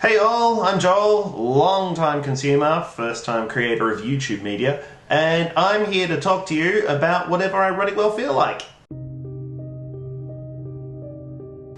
Hey all, I'm Joel, long-time consumer, first-time creator of YouTube media, and I'm here to talk to you about whatever I really well feel like.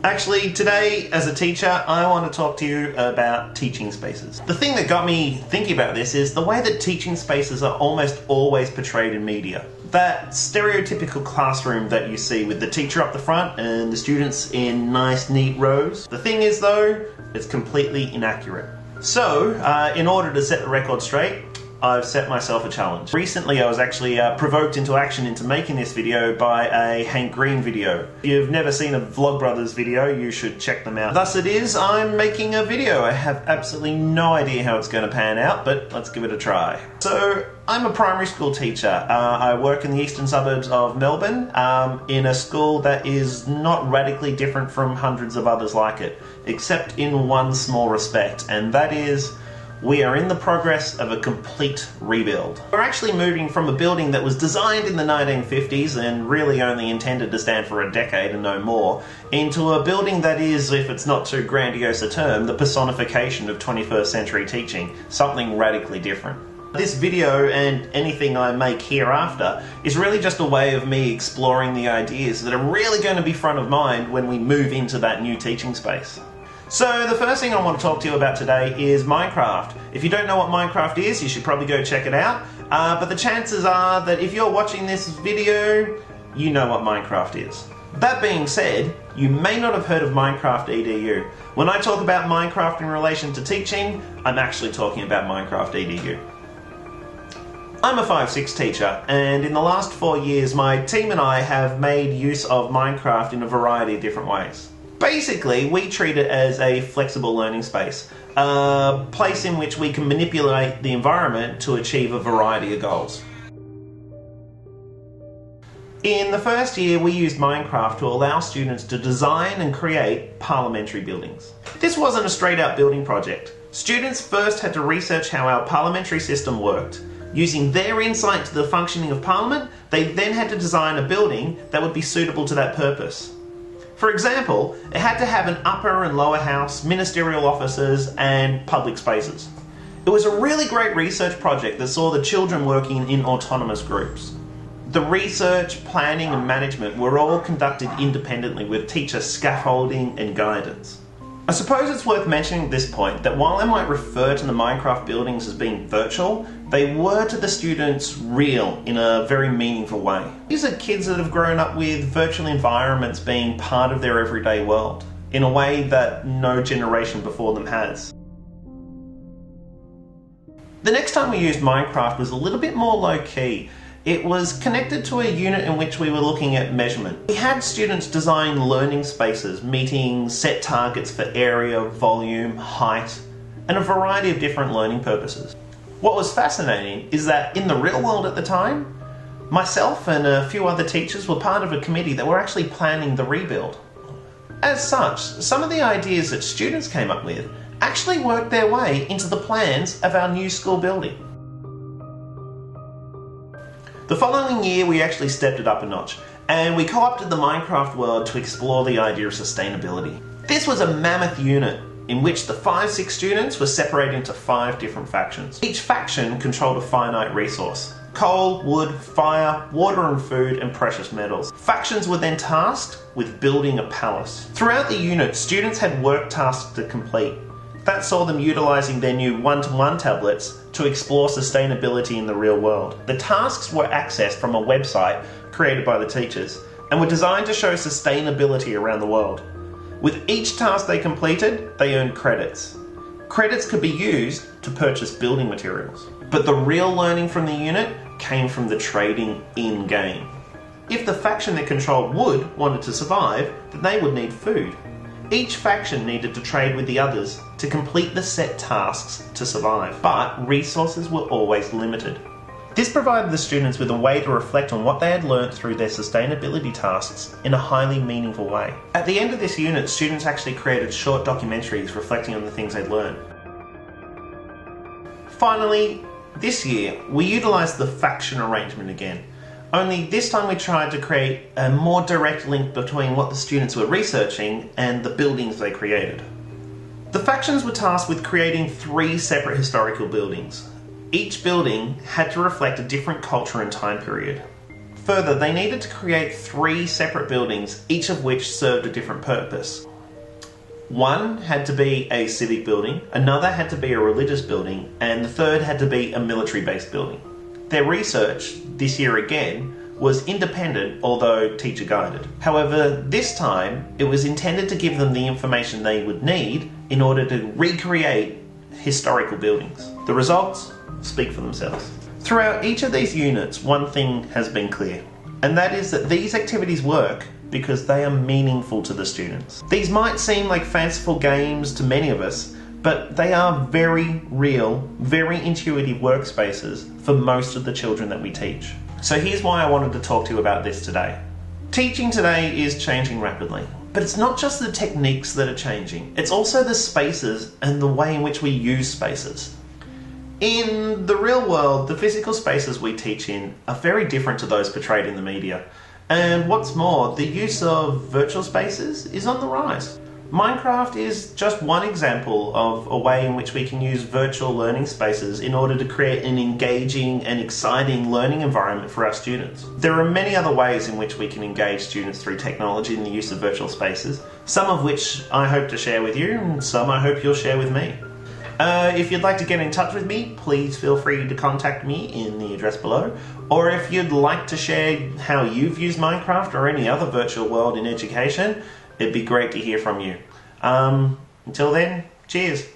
Actually, today, as a teacher, I want to talk to you about teaching spaces. The thing that got me thinking about this is the way that teaching spaces are almost always portrayed in media. That stereotypical classroom that you see with the teacher up the front and the students in nice, neat rows. The thing is, though, it's completely inaccurate. So, in order to set the record straight, I've set myself a challenge. Recently I was actually provoked into action into making this video by a Hank Green video. If you've never seen a Vlogbrothers video, you should check them out. Thus it is, I'm making a video. I have absolutely no idea how it's going to pan out, but let's give it a try. So, I'm a primary school teacher. I work in the eastern suburbs of Melbourne in a school that is not radically different from hundreds of others like it, except in one small respect, and that is we are in the progress of a complete rebuild. We're actually moving from a building that was designed in the 1950s and really only intended to stand for a decade and no more, into a building that is, if it's not too grandiose a term, the personification of 21st century teaching, something radically different. This video and anything I make hereafter is really just a way of me exploring the ideas that are really going to be front of mind when we move into that new teaching space. So the first thing I want to talk to you about today is Minecraft. If you don't know what Minecraft is, you should probably go check it out. But the chances are that if you're watching this video, you know what Minecraft is. That being said, you may not have heard of Minecraft EDU. When I talk about Minecraft in relation to teaching, I'm actually talking about Minecraft EDU. I'm a 5/6 teacher, and in the last 4 years my team and I have made use of Minecraft in a variety of different ways. Basically, we treat it as a flexible learning space, a place in which we can manipulate the environment to achieve a variety of goals. In the first year, we used Minecraft to allow students to design and create parliamentary buildings. This wasn't a straight-out building project. Students first had to research how our parliamentary system worked. Using their insight to the functioning of Parliament, they then had to design a building that would be suitable to that purpose. For example, it had to have an upper and lower house, ministerial offices, and public spaces. It was a really great research project that saw the children working in autonomous groups. The research, planning, and management were all conducted independently with teacher scaffolding and guidance. I suppose it's worth mentioning at this point that while I might refer to the Minecraft buildings as being virtual, they were to the students real in a very meaningful way. These are kids that have grown up with virtual environments being part of their everyday world, in a way that no generation before them has. The next time we used Minecraft was a little bit more low-key. It was connected to a unit in which we were looking at measurement. We had students design learning spaces, meeting set targets for area, volume, height, and a variety of different learning purposes. What was fascinating is that in the real world at the time, myself and a few other teachers were part of a committee that were actually planning the rebuild. As such, some of the ideas that students came up with actually worked their way into the plans of our new school building. The following year we actually stepped it up a notch, and we co-opted the Minecraft world to explore the idea of sustainability. This was a mammoth unit in which the 5/6 students were separated into 5 different factions. Each faction controlled a finite resource: coal, wood, fire, water and food, and precious metals. Factions were then tasked with building a palace. Throughout the unit, students had work tasks to complete. That saw them utilising their new one-to-one tablets to explore sustainability in the real world. The tasks were accessed from a website created by the teachers and were designed to show sustainability around the world. With each task they completed, they earned credits. Credits could be used to purchase building materials. But the real learning from the unit came from the trading in-game. If the faction that controlled wood wanted to survive, then they would need food. Each faction needed to trade with the others to complete the set tasks to survive, but resources were always limited. This provided the students with a way to reflect on what they had learnt through their sustainability tasks in a highly meaningful way. At the end of this unit, students actually created short documentaries reflecting on the things they'd learned. Finally, this year, we utilised the faction arrangement again. Only this time we tried to create a more direct link between what the students were researching and the buildings they created. The factions were tasked with creating 3 separate historical buildings. Each building had to reflect a different culture and time period. Further, they needed to create 3 separate buildings, each of which served a different purpose. One had to be a civic building, another had to be a religious building, and the third had to be a military-based building. Their research, this year again, was independent, although teacher guided. However, this time it was intended to give them the information they would need in order to recreate historical buildings. The results speak for themselves. Throughout each of these units, one thing has been clear, and that is that these activities work because they are meaningful to the students. These might seem like fanciful games to many of us, but they are very real, very intuitive workspaces for most of the children that we teach. So here's why I wanted to talk to you about this today. Teaching today is changing rapidly, but it's not just the techniques that are changing, it's also the spaces and the way in which we use spaces. In the real world, the physical spaces we teach in are very different to those portrayed in the media. And what's more, the use of virtual spaces is on the rise. Minecraft is just one example of a way in which we can use virtual learning spaces in order to create an engaging and exciting learning environment for our students. There are many other ways in which we can engage students through technology and the use of virtual spaces, some of which I hope to share with you and some I hope you'll share with me. If you'd like to get in touch with me, please feel free to contact me in the address below. Or if you'd like to share how you've used Minecraft or any other virtual world in education, it'd be great to hear from you. Until then, cheers.